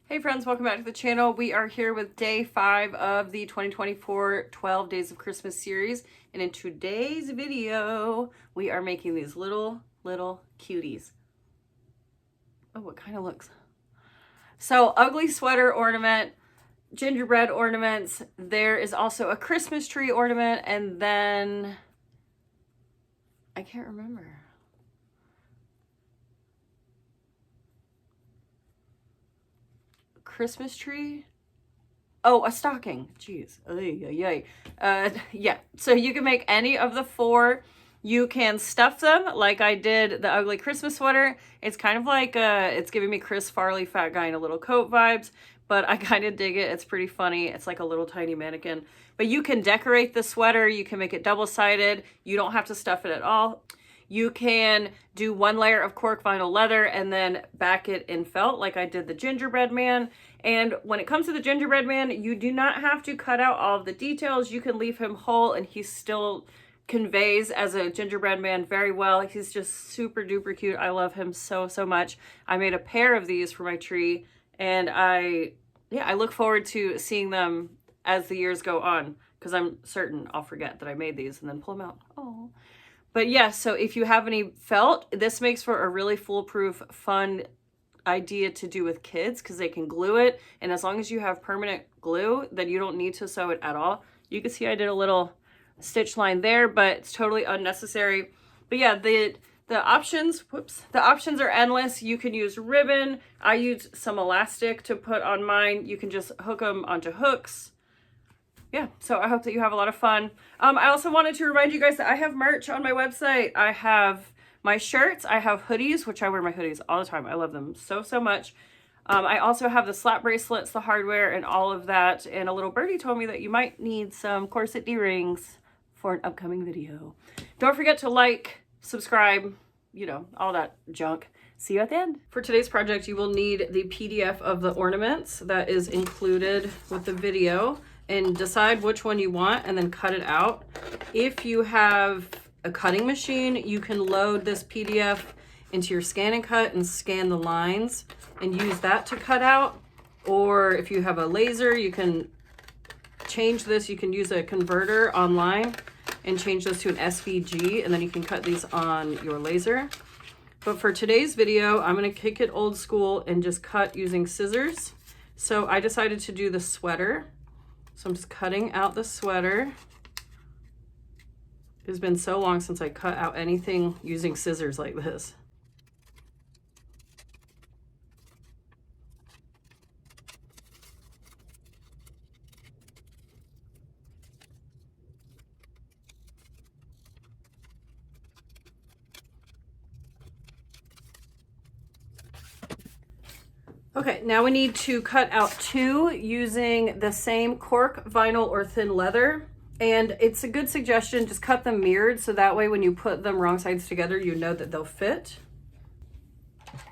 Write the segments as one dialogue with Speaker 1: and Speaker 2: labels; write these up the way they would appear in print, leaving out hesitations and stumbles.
Speaker 1: Hey friends, welcome back to the channel. We are here with day 5 of the 2024 12 Days of Christmas series. And in today's video, we are making these little cuties. Oh, what kind of looks? So, ugly sweater ornament, gingerbread ornaments. There is also a Christmas tree ornament, and then I can't remember. Christmas tree? Oh, a stocking. Jeez. Yeah. So you can make any of the 4. You can stuff them like I did the ugly Christmas sweater. It's kind of like, it's giving me Chris Farley, fat guy in a little coat vibes, but I kind of dig it. It's pretty funny. It's like a little tiny mannequin. But you can decorate the sweater. You can make it double-sided. You don't have to stuff it at all. You can do 1 layer of cork vinyl leather and then back it in felt like I did the gingerbread man. And when it comes to the gingerbread man, you do not have to cut out all of the details. You can leave him whole and he still conveys as a gingerbread man very well. He's just super duper cute. I love him so much. I made a pair of these for my tree, and I look forward to seeing them as the years go on, because I'm certain I'll forget that I made these and then pull them out. Oh. But yeah, so if you have any felt, this makes for a really foolproof, fun idea to do with kids, because they can glue it. And as long as you have permanent glue, then you don't need to sew it at all. You can see I did a little stitch line there, but it's totally unnecessary. But yeah, the options, the options are endless. You can use ribbon. I used some elastic to put on mine. You can just hook them onto hooks. Yeah, so I hope that you have a lot of fun. I also wanted to remind you guys that I have merch on my website. I have my shirts, I have hoodies, which I wear my hoodies all the time. I love them so much. I also have the slap bracelets, the hardware, and all of that. And a little birdie told me that you might need some corset D-rings for an upcoming video. Don't forget to like, subscribe, you know, all that junk. See you at the end. For today's project, you will need the PDF of the ornaments that is included with the video, and decide which one you want and then cut it out. If you have a cutting machine, you can load this PDF into your scan and cut and scan the lines and use that to cut out. Or if you have a laser, you can change this. You can use a converter online and change this to an SVG, and then you can cut these on your laser. But for today's video, I'm gonna kick it old school and just cut using scissors. So I decided to do the sweater. So I'm just cutting out the sweater. It's been so long since I cut out anything using scissors like this. Okay, now we need to cut out 2 using the same cork, vinyl, or thin leather. And it's a good suggestion, just cut them mirrored, so that way when you put them wrong sides together, you know that they'll fit.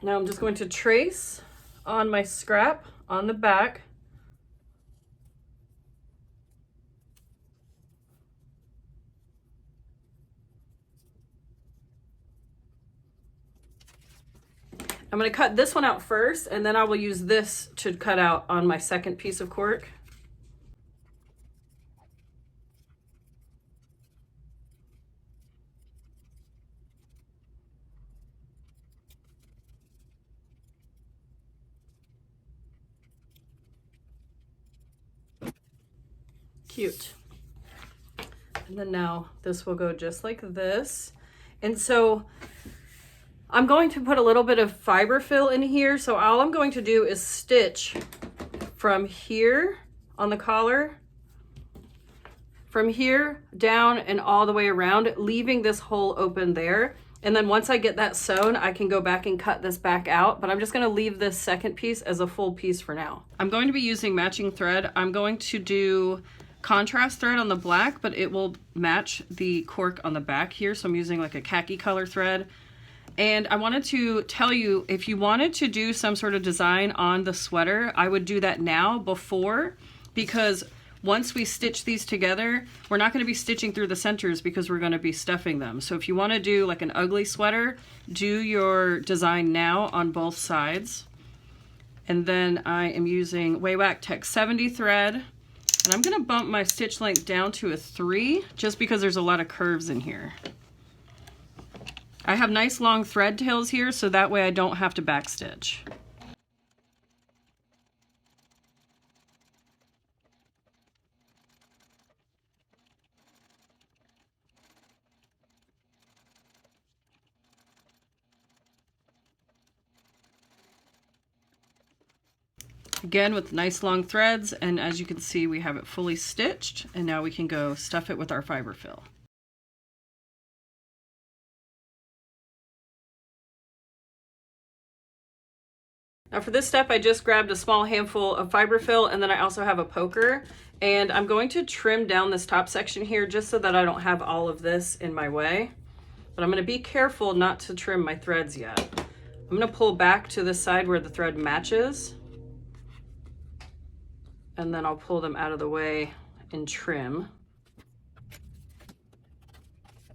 Speaker 1: Now I'm just going to trace on my scrap on the back. I'm going to cut this one out first, and then I will use this to cut out on my second piece of cork. Cute. And then now this will go just like this. And so I'm going to put a little bit of fiber fill in here. So all I'm going to do is stitch from here on the collar, from here down and all the way around, leaving this hole open there. And then once I get that sewn, I can go back and cut this back out, but I'm just gonna leave this second piece as a full piece for now. I'm going to be using matching thread. I'm going to do contrast thread on the black, but it will match the cork on the back here. So I'm using like a khaki color thread. And I wanted to tell you, if you wanted to do some sort of design on the sweater, I would do that now before, because once we stitch these together, we're not going to be stitching through the centers because we're going to be stuffing them. So if you want to do like an ugly sweater, do your design now on both sides. And then I am using Waywack Tech 70 thread. And I'm gonna bump my stitch length down to a 3 just because there's a lot of curves in here. I have nice long thread tails here, so that way I don't have to backstitch. Again with nice long threads, and as you can see we have it fully stitched, and now we can go stuff it with our fiber fill. Now for this step I just grabbed a small handful of fiber fill, and then I also have a poker, and I'm going to trim down this top section here just so that I don't have all of this in my way. But I'm going to be careful not to trim my threads yet. I'm going to pull back to the side where the thread matches, and then I'll pull them out of the way and trim.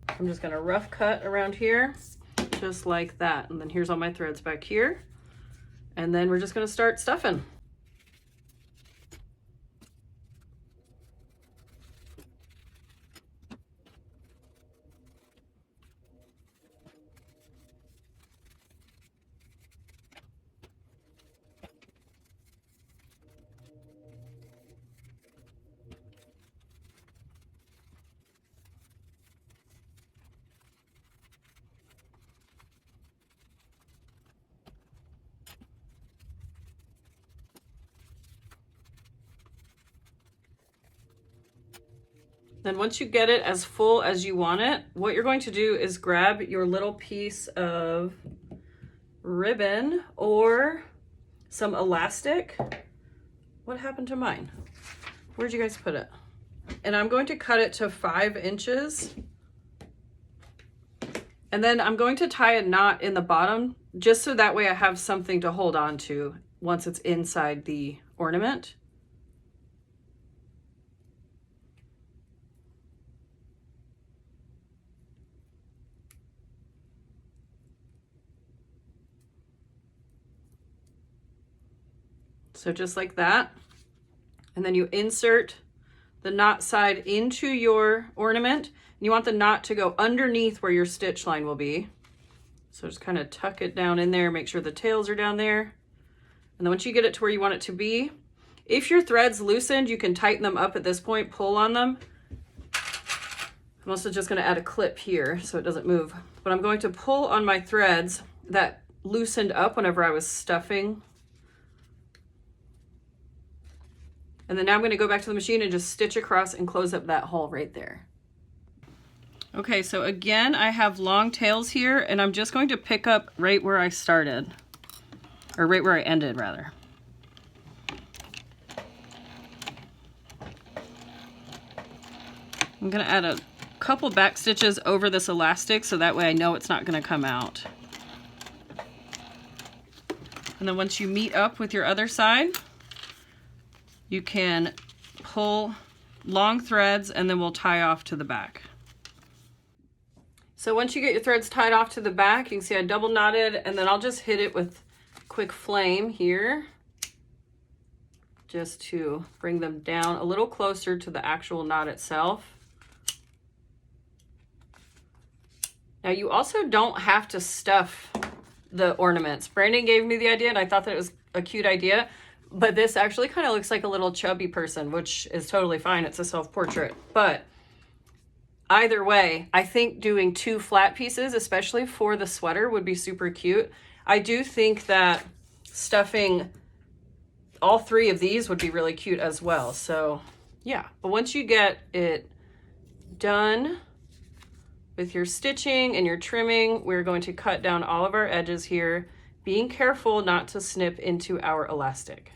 Speaker 1: I'm just gonna rough cut around here, just like that. And then here's all my threads back here. And then we're just gonna start stuffing. Then once you get it as full as you want it, what you're going to do is grab your little piece of ribbon or some elastic. What happened to mine? Where'd you guys put it? And I'm going to cut it to 5 inches. And then I'm going to tie a knot in the bottom just so that way I have something to hold on to once it's inside the ornament. So just like that. And then you insert the knot side into your ornament. And you want the knot to go underneath where your stitch line will be. So just kind of tuck it down in there, make sure the tails are down there. And then once you get it to where you want it to be, if your thread's loosened, you can tighten them up at this point, pull on them. I'm also just gonna add a clip here so it doesn't move. But I'm going to pull on my threads that loosened up whenever I was stuffing. And then now I'm going to go back to the machine and just stitch across and close up that hole right there. Okay, so again, I have long tails here, and I'm just going to pick up right where I started, or right where I ended, rather. I'm going to add a couple back stitches over this elastic so that way I know it's not going to come out. And then once you meet up with your other side, you can pull long threads and then we'll tie off to the back. So once you get your threads tied off to the back, you can see I double knotted, and then I'll just hit it with quick flame here just to bring them down a little closer to the actual knot itself. Now you also don't have to stuff the ornaments. Brandon gave me the idea and I thought that it was a cute idea. But this actually kind of looks like a little chubby person, which is totally fine. It's a self-portrait. But either way, I think doing 2 flat pieces, especially for the sweater, would be super cute. I do think that stuffing all 3 of these would be really cute as well. So yeah, but once you get it done with your stitching and your trimming, we're going to cut down all of our edges here, being careful not to snip into our elastic.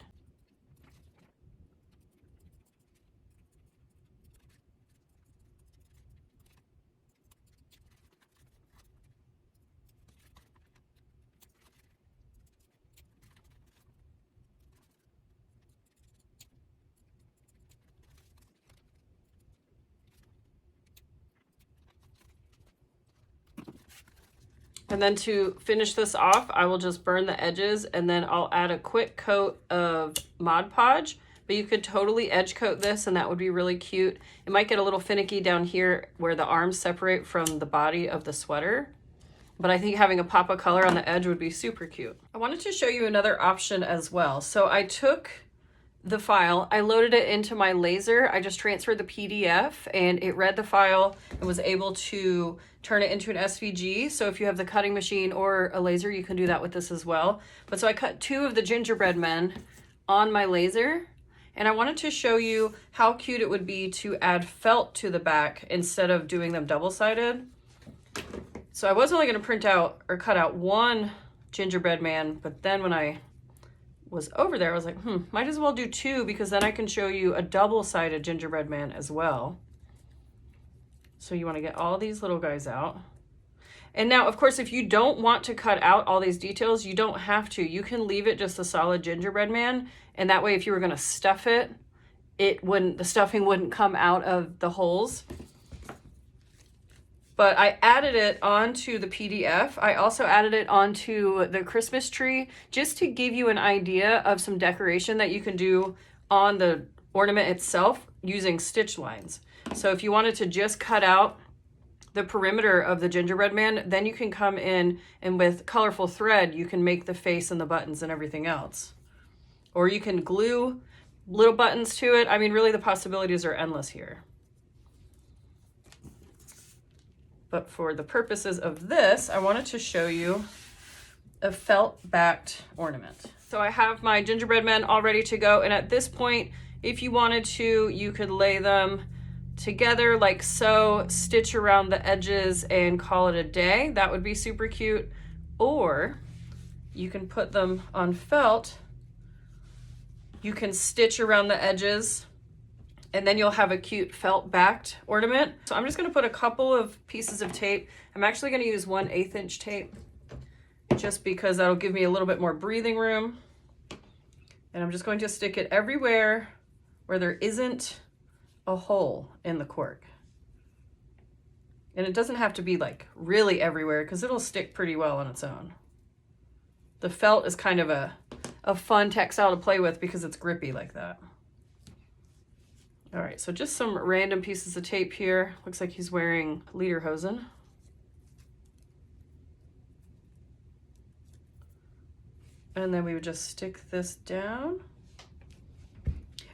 Speaker 1: And then to finish this off, I will just burn the edges, and then I'll add a quick coat of Mod Podge. But you could totally edge coat this, and that would be really cute. It might get a little finicky down here where the arms separate from the body of the sweater, but I think having a pop of color on the edge would be super cute. I wanted to show you another option as well. So I took the file, I loaded it into my laser. I just transferred the PDF and it read the file and was able to turn it into an SVG. So if you have the cutting machine or a laser, you can do that with this as well. But so I cut 2 of the gingerbread men on my laser, and I wanted to show you how cute it would be to add felt to the back instead of doing them double-sided. So I was only going to print out or cut out 1 gingerbread man, but then when I was over there, I was like, might as well do 2, because then I can show you a double-sided gingerbread man as well. So you want to get all these little guys out. And now, of course, if you don't want to cut out all these details, you don't have to. You can leave it just a solid gingerbread man, and that way if you were going to stuff it, the stuffing wouldn't come out of the holes. But I added it onto the PDF. I also added it onto the Christmas tree just to give you an idea of some decoration that you can do on the ornament itself using stitch lines. So if you wanted to just cut out the perimeter of the gingerbread man, then you can come in and with colorful thread, you can make the face and the buttons and everything else. Or you can glue little buttons to it. I mean, really the possibilities are endless here. But for the purposes of this, I wanted to show you a felt-backed ornament. So I have my gingerbread men all ready to go. And at this point, if you wanted to, you could lay them together like so, stitch around the edges and call it a day. That would be super cute. Or you can put them on felt. You can stitch around the edges, and then you'll have a cute felt backed ornament. So I'm just gonna put a couple of pieces of tape. I'm actually gonna use 1/8 inch tape just because that'll give me a little bit more breathing room. And I'm just going to stick it everywhere where there isn't a hole in the cork. And it doesn't have to be like really everywhere because it'll stick pretty well on its own. The felt is kind of a fun textile to play with because it's grippy like that. All right, so just some random pieces of tape here. Looks like he's wearing lederhosen. And then we would just stick this down.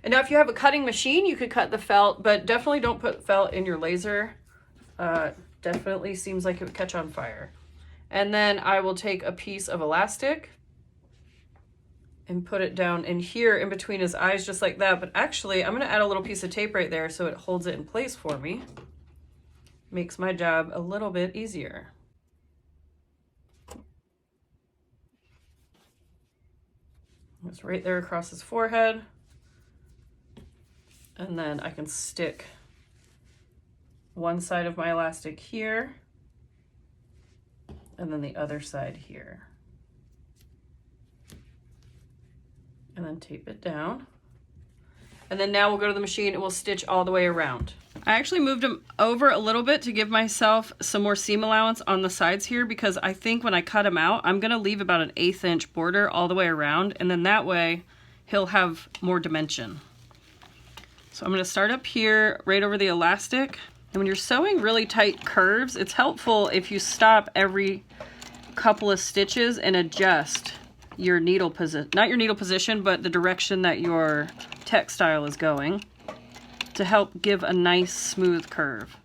Speaker 1: And now if you have a cutting machine, you could cut the felt, but definitely don't put felt in your laser. Definitely seems like it would catch on fire. And then I will take a piece of elastic and put it down in here in between his eyes just like that. But actually, I'm gonna add a little piece of tape right there so it holds it in place for me. Makes my job a little bit easier. It's right there across his forehead. And then I can stick one side of my elastic here and then the other side here. And then tape it down. And then now we'll go to the machine and we'll stitch all the way around. I actually moved them over a little bit to give myself some more seam allowance on the sides here because I think when I cut him out, I'm gonna leave about an 1/8 inch border all the way around, and then that way he'll have more dimension. So I'm gonna start up here right over the elastic. And when you're sewing really tight curves, it's helpful if you stop every couple of stitches and adjust your needle position, not your needle position, but the direction that your textile is going to help give a nice smooth curve.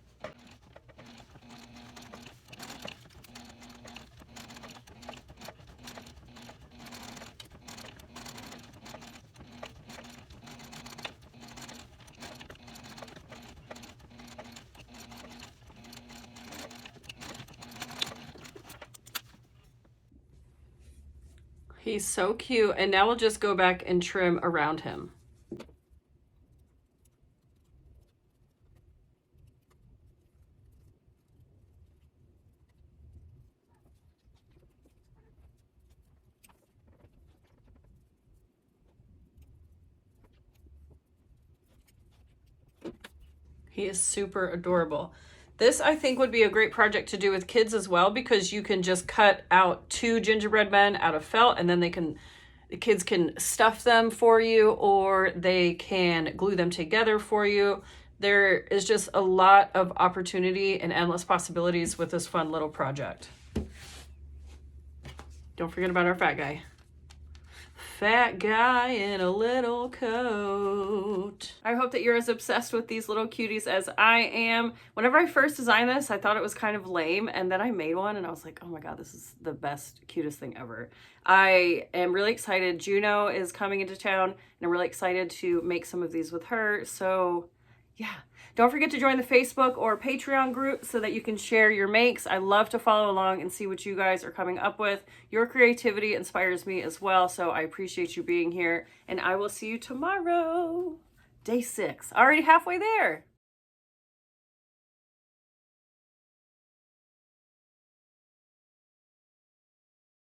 Speaker 1: He's so cute, and now we'll just go back and trim around him. He is super adorable. This, I think, would be a great project to do with kids as well, because you can just cut out 2 gingerbread men out of felt, and then the kids can stuff them for you, or they can glue them together for you. There is just a lot of opportunity and endless possibilities with this fun little project. Don't forget about our fat guy. Fat guy in a little coat. I hope that you're as obsessed with these little cuties as I am. Whenever I first designed this, I thought it was kind of lame, and then I made one and I was like, oh my god, this is the best, cutest thing ever. I am really excited. Juno is coming into town, and I'm really excited to make some of these with her. So yeah, don't forget to join the Facebook or Patreon group so that you can share your makes. I love to follow along and see what you guys are coming up with. Your creativity inspires me as well, so I appreciate you being here, and I will see you tomorrow. Day 6, already halfway there.